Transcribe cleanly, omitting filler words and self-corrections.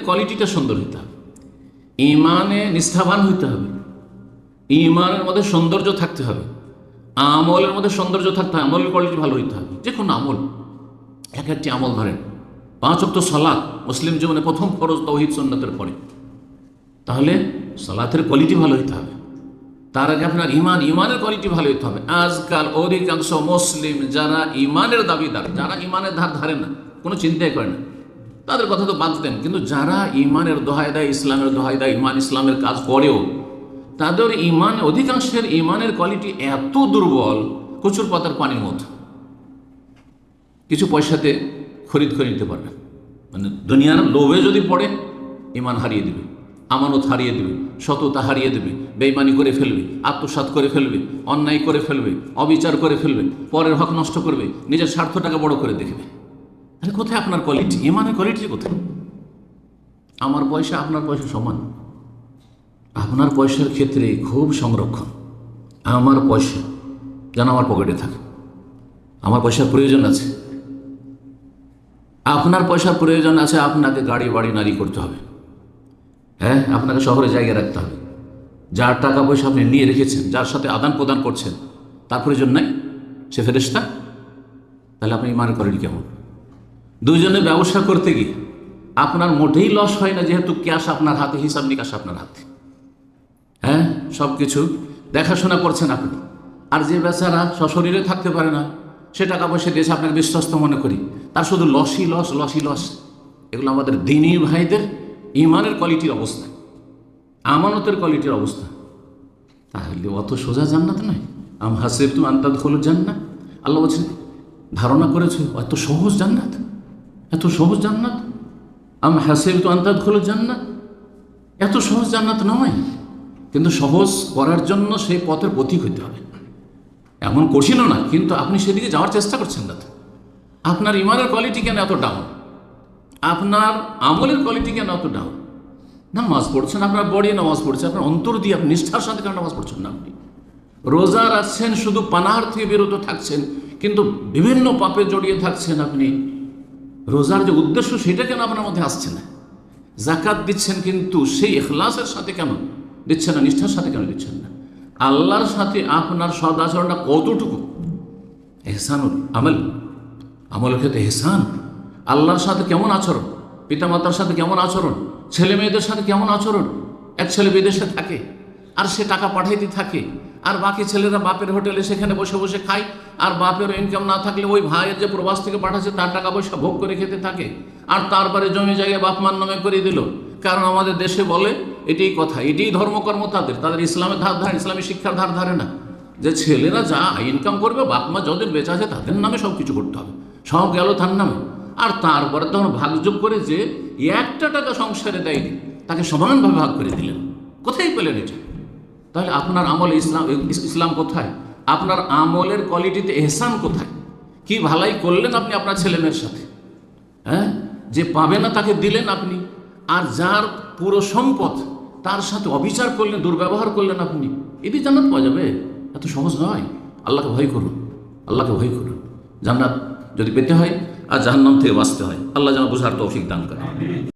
কোয়ালিটিটা সুন্দর হইতে হবে, ইমানে নিষ্ঠাবান হইতে হবে, ইমানের মধ্যে সৌন্দর্য থাকতে হবে, আমলের মধ্যে সৌন্দর্য থাকতে হবে, আমলের কোয়ালিটি ভালো হইতে হবে। যে কোনো আমল, এক একটি আমল ধরেন 5 ওয়াক্ত সালাত মুসলিম জীবনে প্রথম ফরজ তাওহীদ সুন্নাতের পরে, তাহলে সালাতের কোয়ালিটি ভালো হইতে হবে। তার আগে আপনার ইমানের কোয়ালিটি ভালো হইতে হবে। আজকাল অধিকাংশ মুসলিম যারা ইমানের দাবিদার, যারা ইমানের ধার ধারে না, কোনো চিন্তাই করে না, তাদের কথা তো বাদ দেন, কিন্তু যারা ইমানের দোহাই দেয়, ইসলামের দোহাই দেয়, ইমান ইসলামের কাজ করেও তাদের অধিকাংশের ইমানের কোয়ালিটি এত দুর্বল, কচুর পাতার পানির মতো। কিছু পয়সাতে খরিদ করে নিতে পারবে, মানে দুনিয়ার লোভে যদি পড়ে ইমান হারিয়ে দেবে, আমানত হারিয়ে দেবে, সততা হারিয়ে দেবে, বেঈমানি করে ফেলবে, আত্মসাৎ করে ফেলবে, অন্যায় করে ফেলবে, অবিচার করে ফেলবে, পরের হক নষ্ট করবে, নিজের স্বার্থটাকে বড় করে দেখবে। আরে কোথায় আপনার কোয়ালিটি? ইমানের কোয়ালিটি কোথায়? আমার পয়সা আপনার পয়সা সমান। আপনার পয়সার ক্ষেত্রে খুব সংরক্ষণ। আমার পয়সা যেন আমার পকেটে থাকে, আমার পয়সার প্রয়োজন আছে, আপনার পয়সার প্রয়োজন আছে, আপনাকে গাড়ি বাড়ি নারী করতে হবে, হ্যাঁ, আপনাকে শহরে জায়গা রাখতে হবে। যার টাকা পয়সা আপনি নিয়ে রেখেছেন, যার সাথে আদান প্রদান করছেন, তার প্রয়োজন নাই, সে ফেরেশতা। তাহলে আপনি ইমানের কোয়ালিটি কেমন? দুজনে ব্যবসা করতে গিয়ে আপনার মোটেই লস হয় না, যেহেতু ক্যাশ আপনার হাতে, হিসাব নিকাশ আপনার হাতে, হ্যাঁ, সব কিছু দেখাশোনা করছেন আপনি। আর যে বেচারা সশরীরে থাকতে পারে না, সে টাকা পয়সা দিয়েছে আপনাকে বিশ্বস্ত মনে করি, তার শুধু লসই লস। এগুলো আমাদের দ্বীনী ভাইদের ইমানের কোয়ালিটির অবস্থা, আমানতের কোয়ালিটির অবস্থা। তাহলে অত সোজা জান্নাত নয়। আম হাসিবতুম আন তাদখুলুল জান্নাহ, আল্লাহ বলছেন ধারণা করেছো এত সহজ জান্নাত, এত সহজ জান্নাত। আম হাসিবতুম আন তাদখুলুল জান্নাহ, এত সহজ জান্নাত নয়, কিন্তু সহজ করার জন্য সেই পথের পথিক হইতে হবে। এমন কঠিনও না, কিন্তু আপনি সেদিকে যাওয়ার চেষ্টা করছেন না। আপনার ইমানের কোয়ালিটি কেন এত ডাউন? আপনার আমলের কোয়ালিটি কেন এত ডাউন? নামাজ পড়ছেন, আপনার বডি নামাজ পড়ছে, আপনার অন্তর দিয়ে আপনি নিষ্ঠার সাথে কেন নামাজ পড়ছেন না? আপনি রোজা রাখছেন, শুধু পানাহার থেকে বিরত থাকছেন, কিন্তু বিভিন্ন পাপে জড়িয়ে থাকছেন। আপনি রোজার যে উদ্দেশ্য সেটা কেন আপনার মধ্যে আসছে না? যাকাত দিচ্ছেন, কিন্তু সেই ইখলাসের সাথে কেন দিচ্ছেন না, নিষ্ঠার সাথে কেন দিচ্ছেন না? আল্লাহর সাথে আপনার সদাচরণটা কতটুকু? এহসানুল আমলের ক্ষেত্রে এহসান। আল্লাহর সাথে কেমন আচরণ, পিতামাতার সাথে কেমন আচরণ, ছেলে মেয়েদের সাথে কেমন আচরণ? এক ছেলে বিদেশে থাকে আর সে টাকা পাঠাইতে থাকে, আর বাকি ছেলেরা বাপের হোটেলে সেখানে বসে বসে খায়, আর বাপের ইনকাম না থাকলে ওই ভাইয়ের যে প্রবাস থেকে পাঠাচ্ছে তার টাকা পয়সা ভোগ করে খেতে থাকে, আর তারপরে জমি জায়গায় বাপ মার নামে করে দিল। কারণ আমাদের দেশে বলে এটাই কথা, এটাই ধর্মকর্ম, তাদের ইসলামের ধার ধারে, ইসলামী শিক্ষার ধার ধারে না, যে ছেলেরা যা ইনকাম করবে বাপ মা যাদের বেঁচে আছে তাদের নামে সব কিছু করতে হবে, সব গেল তার নামে। আর তারপরে তখন ভাগযোগ করে যে একটা টাকা সংসারে দেয়নি তাকে সমানভাবে ভাগ করে দিলেন। কোথায় পেলেন এটা? তাহলে আপনার আমলে ইসলাম কোথায়? আপনার আমলের কোয়ালিটিতে এহসান কোথায়? কি ভালাই করলেন আপনি আপনার ছেলে মেয়ের সাথে, হ্যাঁ, যে পাবে না তাকে দিলেন আপনি, আর যার পুরো সম্পদ তার সাথে অবিচার করলেন, দুর্ব্যবহার করলেন আপনি। এটি জান্নাত পাওয়া যাবে? এত সহজ নয়। আল্লাহকে ভয় করুন, আল্লাহকে ভয় করুন। জান্নাত যদি পেতে হয় আর জাহান্নাম থেকে বাঁচতে হয়, আল্লাহ যেন বোঝার তৌফিক দান করে।